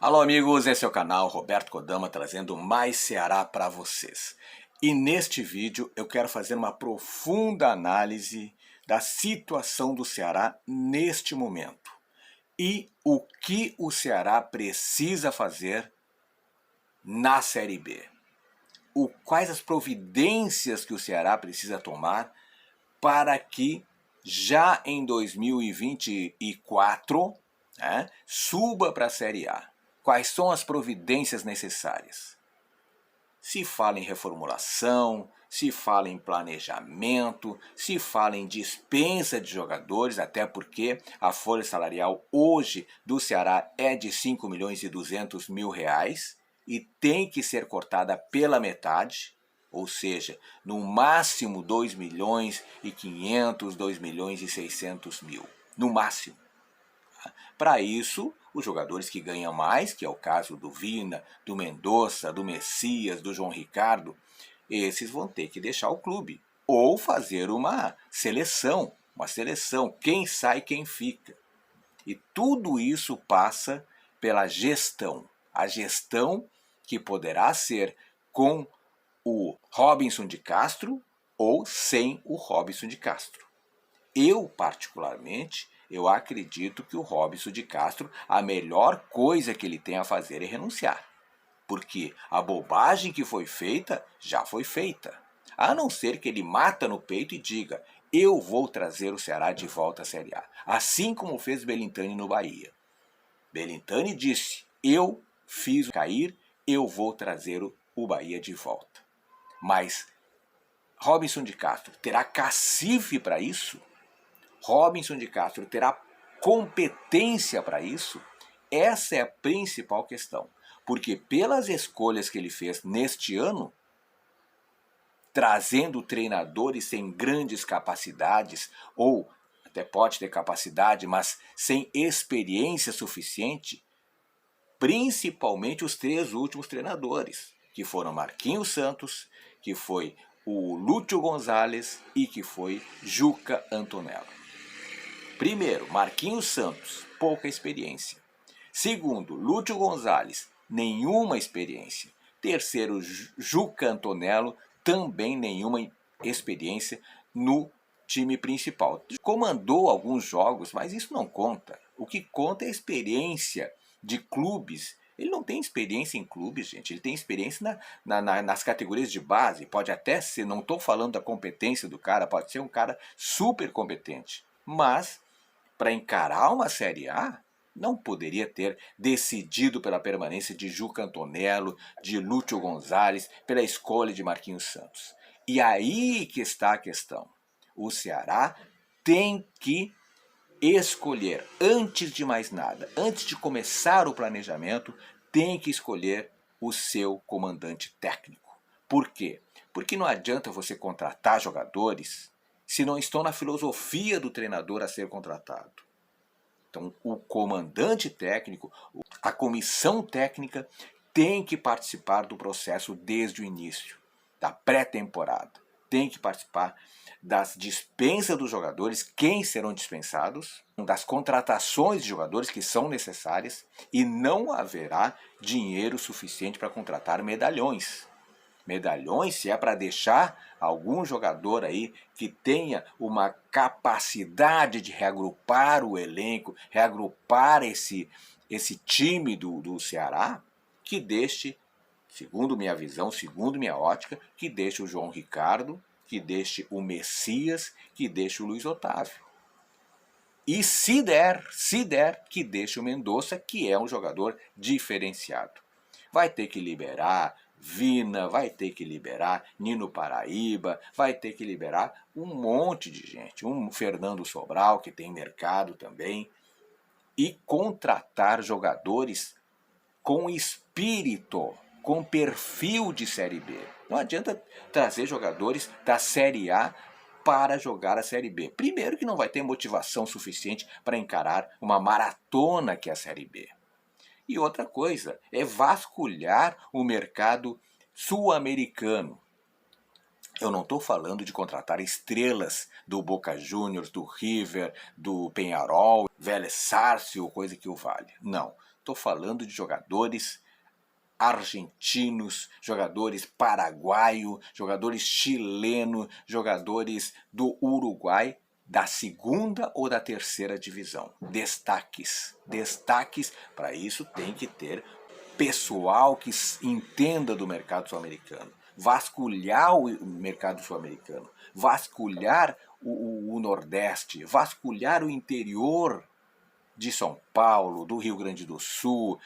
Alô amigos, esse é o canal Roberto Kodama trazendo mais Ceará para vocês. E neste vídeo eu quero fazer uma profunda análise da situação do Ceará neste momento. E o que o Ceará precisa fazer na Série B. Quais as providências que o Ceará precisa tomar para que já em 2024 suba para a Série A. Quais são as providências necessárias? Se fala em reformulação, se fala em planejamento, se fala em dispensa de jogadores, até porque a folha salarial hoje do Ceará é de 5.200.000 reais e tem que ser cortada pela metade, ou seja, no máximo 2.500.000, 2.600.000, no máximo. Para isso, os jogadores que ganham mais, que é o caso do Vina, do Mendonça, do Messias, do João Ricardo, esses vão ter que deixar o clube ou fazer uma seleção, quem sai, quem fica. E tudo isso passa pela gestão, a gestão que poderá ser com o Robinson de Castro ou sem o Robinson de Castro. Eu, particularmente, acredito que o Robinson de Castro, a melhor coisa que ele tem a fazer é renunciar. Porque a bobagem que foi feita, já foi feita. A não ser que ele mata no peito e diga, eu vou trazer o Ceará de volta à Série A. Assim como fez Belintani no Bahia. Belintani disse, eu fiz cair, eu vou trazer o Bahia de volta. Mas Robinson de Castro terá cacife para isso? Robinson de Castro terá competência para isso? Essa é a principal questão. Porque pelas escolhas que ele fez neste ano, trazendo treinadores sem grandes capacidades, ou até pode ter capacidade, mas sem experiência suficiente, principalmente os 3 últimos treinadores, que foram Marquinhos Santos, que foi o Lúcio Gonzalez e que foi Juca Antonello. Primeiro, Marquinhos Santos, pouca experiência. Segundo, Lúcio Gonzalez, nenhuma experiência. Terceiro, Juca Antonello, também nenhuma experiência no time principal. Comandou alguns jogos, mas isso não conta. O que conta é a experiência de clubes. Ele não tem experiência em clubes, gente. Ele tem experiência nas categorias de base. Pode até ser, não estou falando da competência do cara, pode ser um cara super competente. Mas, para encarar uma Série A, não poderia ter decidido pela permanência de Juca Antonello, de Lúcio Gonzalez, pela escolha de Marquinhos Santos. E aí que está a questão. O Ceará tem que escolher, antes de mais nada, antes de começar o planejamento, tem que escolher o seu comandante técnico. Por quê? Porque não adianta você contratar jogadores se não estão na filosofia do treinador a ser contratado. Então, o comandante técnico, a comissão técnica, tem que participar do processo desde o início, da pré-temporada. Tem que participar das dispensas dos jogadores, quem serão dispensados, das contratações de jogadores que são necessárias, e não haverá dinheiro suficiente para contratar medalhões. Medalhões, se é para deixar algum jogador aí que tenha uma capacidade de reagrupar o elenco, reagrupar esse time do Ceará, que deixe, segundo minha visão, segundo minha ótica, que deixe o João Ricardo, que deixe o Messias, que deixe o Luiz Otávio. E se der, que deixe o Mendonça, que é um jogador diferenciado. Vai ter que liberar Vina, vai ter que liberar Nino Paraíba, vai ter que liberar um monte de gente. Um Fernando Sobral, que tem mercado também. E contratar jogadores com espírito, com perfil de Série B. Não adianta trazer jogadores da Série A para jogar a Série B. Primeiro que não vai ter motivação suficiente para encarar uma maratona que é a Série B. E outra coisa, é vasculhar o mercado sul-americano. Eu não estou falando de contratar estrelas do Boca Juniors, do River, do Peñarol, Vélez Sarsfield, coisa que o vale. Não. Estou falando de jogadores argentinos, jogadores paraguaios, jogadores chilenos, jogadores do Uruguai, da segunda ou da terceira divisão. Destaques. Destaques, para isso tem que ter pessoal que entenda do mercado sul-americano. Vasculhar o mercado sul-americano. Vasculhar o Nordeste. Vasculhar o interior de São Paulo, do Rio Grande do Sul,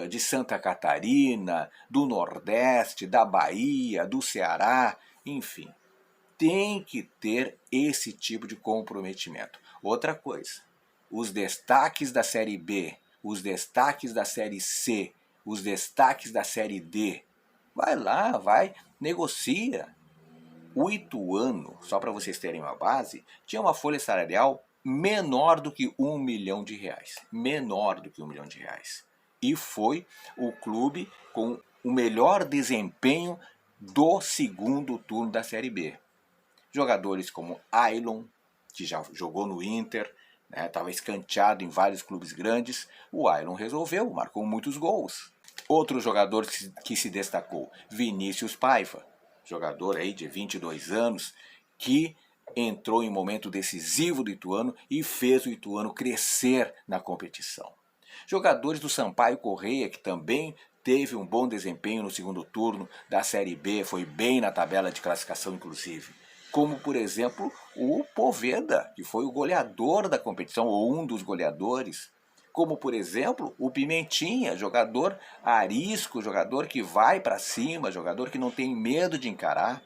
de Santa Catarina, do Nordeste, da Bahia, do Ceará, enfim. Tem que ter esse tipo de comprometimento. Outra coisa, os destaques da Série B, os destaques da Série C, os destaques da Série D, vai lá, vai, negocia. O Ituano, só para vocês terem uma base, tinha uma folha salarial menor do que R$1 milhão. Menor do que R$1 milhão. E foi o clube com o melhor desempenho do segundo turno da Série B. Jogadores como Ailon, que já jogou no Inter, estava escanteado em vários clubes grandes. O Ailon resolveu, marcou muitos gols. Outro jogador que se destacou, Vinícius Paiva, jogador aí de 22 anos, que entrou em momento decisivo do Ituano e fez o Ituano crescer na competição. Jogadores do Sampaio Corrêa, que também teve um bom desempenho no segundo turno da Série B, foi bem na tabela de classificação inclusive. Como, por exemplo, o Poveda, que foi o goleador da competição, ou um dos goleadores. Como, por exemplo, o Pimentinha, jogador arisco, jogador que vai para cima, jogador que não tem medo de encarar.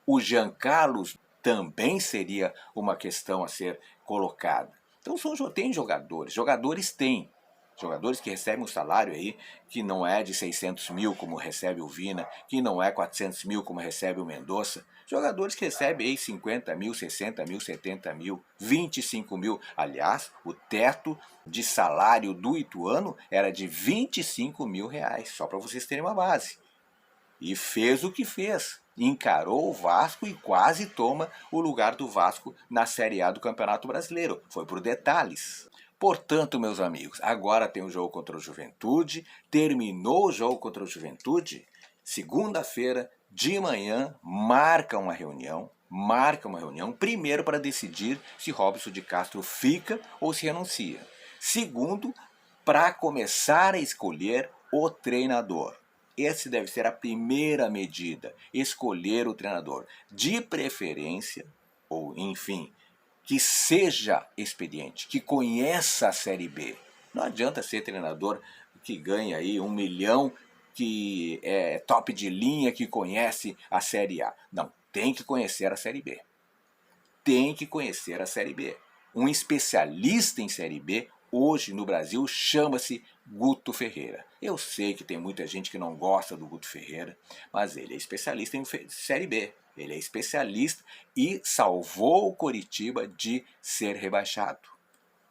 O Jean Carlos também seria uma questão a ser colocada. Então tem jogadores têm. Jogadores que recebem um salário aí que não é de 600 mil como recebe o Vina, que não é 400 mil como recebe o Mendonça. Jogadores que recebem aí 50 mil, 60 mil, 70 mil, 25 mil. Aliás, o teto de salário do Ituano era de 25 mil reais, só para vocês terem uma base. E fez o que fez. Encarou o Vasco e quase toma o lugar do Vasco na Série A do Campeonato Brasileiro. Foi por detalhes. Portanto, meus amigos, agora tem o jogo contra o Juventude. Terminou o jogo contra o Juventude. Segunda-feira, de manhã, marca uma reunião. Primeiro, para decidir se Robson de Castro fica ou se renuncia. Segundo, para começar a escolher o treinador. Essa deve ser a primeira medida, escolher o treinador. De preferência, ou enfim, que seja experiente, que conheça a Série B. Não adianta ser treinador que ganha aí 1 milhão, que é top de linha, que conhece a Série A. Não, tem que conhecer a Série B. Um especialista em Série B, hoje no Brasil, chama-se Guto Ferreira. Eu sei que tem muita gente que não gosta do Guto Ferreira, mas ele é especialista em Série B. Ele é especialista e salvou o Coritiba de ser rebaixado.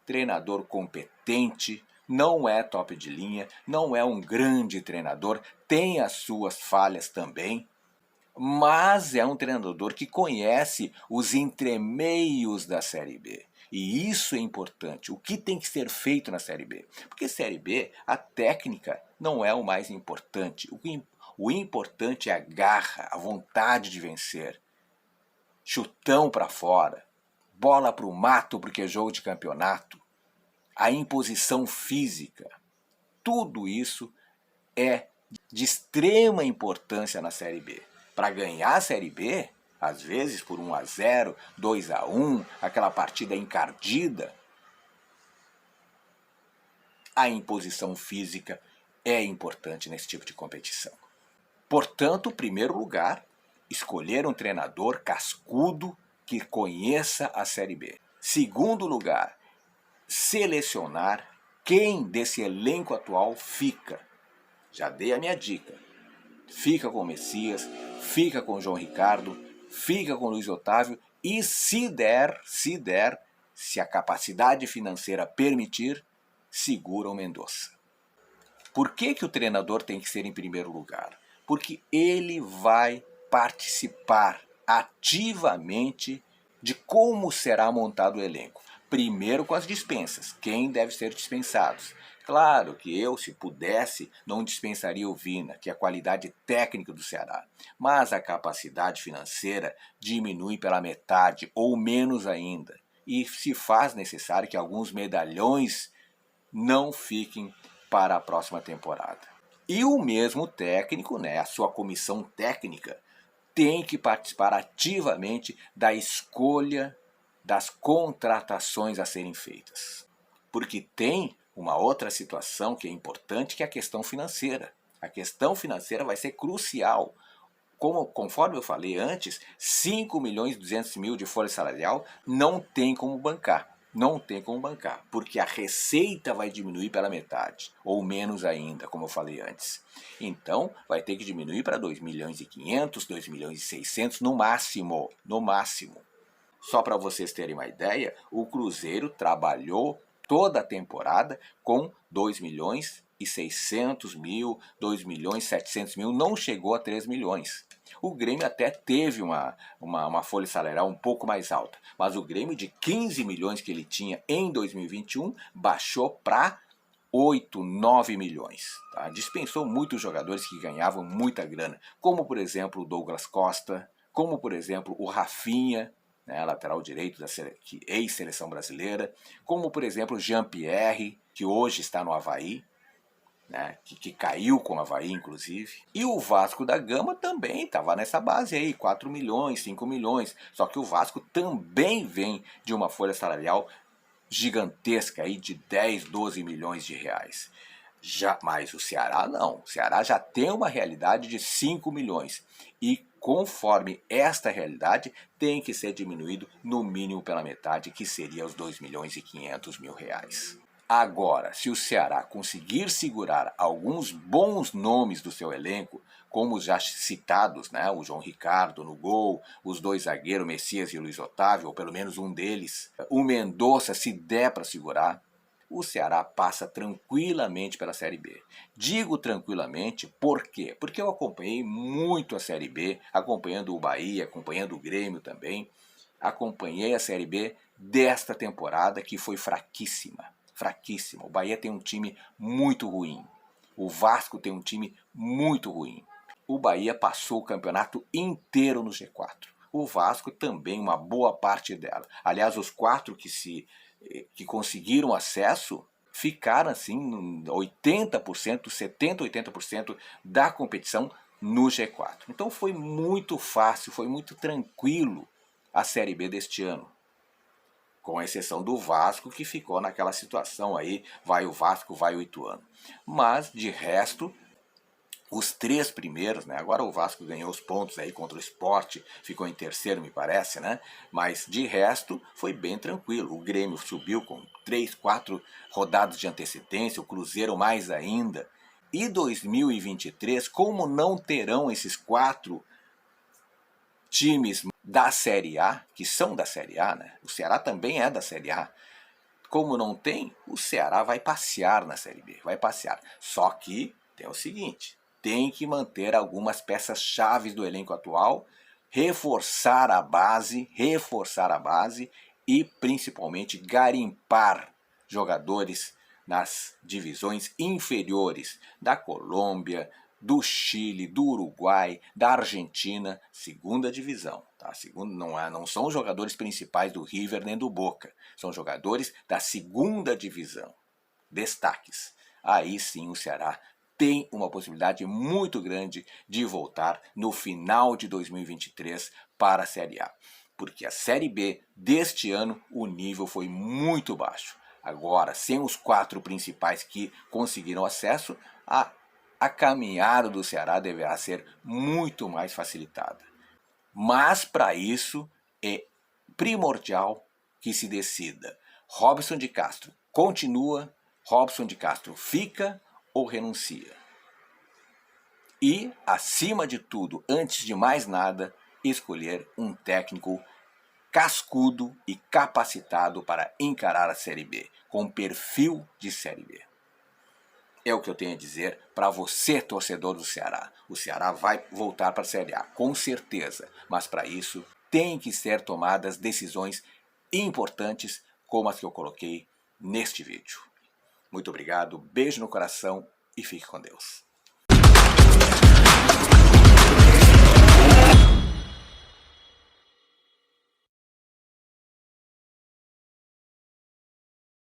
Treinador competente, não é top de linha, não é um grande treinador, tem as suas falhas também, mas é um treinador que conhece os entremeios da Série B. E isso é importante. O que tem que ser feito na Série B? Porque Série B, a técnica não é o mais importante. O importante é a garra, a vontade de vencer. Chutão para fora, bola para o mato porque é jogo de campeonato, a imposição física. Tudo isso é de extrema importância na Série B. Para ganhar a Série B, às vezes por 1-0, 2-1, aquela partida encardida, a imposição física é importante nesse tipo de competição. Portanto, em primeiro lugar, escolher um treinador cascudo que conheça a Série B. Segundo lugar, selecionar quem desse elenco atual fica. Já dei a minha dica. Fica com o Messias, fica com o João Ricardo, fica com o Luiz Otávio e se a capacidade financeira permitir, segura o Mendonça. Por que o treinador tem que ser em primeiro lugar? Porque ele vai participar ativamente de como será montado o elenco. Primeiro com as dispensas, quem deve ser dispensado, Claro que eu, se pudesse, não dispensaria o Vina, que é a qualidade técnica do Ceará. Mas a capacidade financeira diminui pela metade ou menos ainda. E se faz necessário que alguns medalhões não fiquem para a próxima temporada. E o mesmo técnico, né, a sua comissão técnica, tem que participar ativamente da escolha das contratações a serem feitas. Porque tem uma outra situação que é importante, que é a questão financeira. A questão financeira vai ser crucial. Conforme eu falei antes, 5 milhões e 200 mil de folha salarial não tem como bancar. Não tem como bancar, porque a receita vai diminuir pela metade, ou menos ainda, como eu falei antes. Então, vai ter que diminuir para 2 milhões e 500, 2 milhões e 600 no máximo, no máximo. Só para vocês terem uma ideia, o Cruzeiro trabalhou toda a temporada com 2 milhões e 600 mil, 2 milhões e 700 mil, não chegou a 3 milhões. O Grêmio até teve uma folha salarial um pouco mais alta, mas o Grêmio de 15 milhões que ele tinha em 2021 baixou para 8, 9 milhões. Tá? Dispensou muitos jogadores que ganhavam muita grana, como por exemplo o Douglas Costa, como por exemplo o Rafinha, né, lateral direito da ex-seleção brasileira, como por exemplo Jean-Pierre, que hoje está no Avaí, né, que caiu com o Avaí inclusive. E o Vasco da Gama também estava nessa base aí, 4 milhões, 5 milhões. Só que o Vasco também vem de uma folha salarial gigantesca aí de 10, 12 milhões de reais. Mas o Ceará não. O Ceará já tem uma realidade de 5 milhões. E conforme esta realidade, tem que ser diminuído no mínimo pela metade, que seria os 2 milhões e 500 mil reais. Agora, se o Ceará conseguir segurar alguns bons nomes do seu elenco, como os já citados, né, o João Ricardo no gol, os dois zagueiros, Messias e Luiz Otávio, ou pelo menos um deles, o Mendonça, se der para segurar, o Ceará passa tranquilamente pela Série B. Digo tranquilamente por quê? Porque eu acompanhei muito a Série B, acompanhando o Bahia, acompanhando o Grêmio também. Acompanhei a Série B desta temporada, que foi fraquíssima. Fraquíssima. O Bahia tem um time muito ruim. O Vasco tem um time muito ruim. O Bahia passou o campeonato inteiro no G4. O Vasco também, uma boa parte dela. Aliás, os 4 que conseguiram acesso ficaram assim 80%, 70%, 80% da competição no G4. Então foi muito fácil, foi muito tranquilo a Série B deste ano. Com exceção do Vasco, que ficou naquela situação aí, vai o Vasco, vai o Ituano. Mas, de resto, os 3 primeiros, né? Agora o Vasco ganhou os pontos aí contra o Sport, ficou em terceiro, me parece, né? Mas de resto foi bem tranquilo. O Grêmio subiu com 3, 4 rodadas de antecedência, o Cruzeiro mais ainda. E 2023, como não terão esses 4 times da Série A, que são da Série A, né? O Ceará também é da Série A. Como não tem, o Ceará vai passear na Série B, vai passear. Só que tem o seguinte, tem que manter algumas peças-chave do elenco atual, reforçar a base e principalmente garimpar jogadores nas divisões inferiores da Colômbia, do Chile, do Uruguai, da Argentina, segunda divisão. Tá? Não são os jogadores principais do River nem do Boca, são jogadores da segunda divisão, destaques. Aí sim o Ceará tem uma possibilidade muito grande de voltar no final de 2023 para a Série A. Porque a Série B deste ano o nível foi muito baixo. Agora, sem os 4 principais que conseguiram acesso, a caminhada do Ceará deverá ser muito mais facilitada. Mas para isso é primordial que se decida: Robson de Castro continua, Robson de Castro fica ou renuncia. E, acima de tudo, antes de mais nada, escolher um técnico cascudo e capacitado para encarar a Série B, com perfil de Série B. É o que eu tenho a dizer para você, torcedor do Ceará. O Ceará vai voltar para a Série A, com certeza. Mas para isso, tem que ser tomadas decisões importantes como as que eu coloquei neste vídeo. Muito obrigado, beijo no coração e fique com Deus.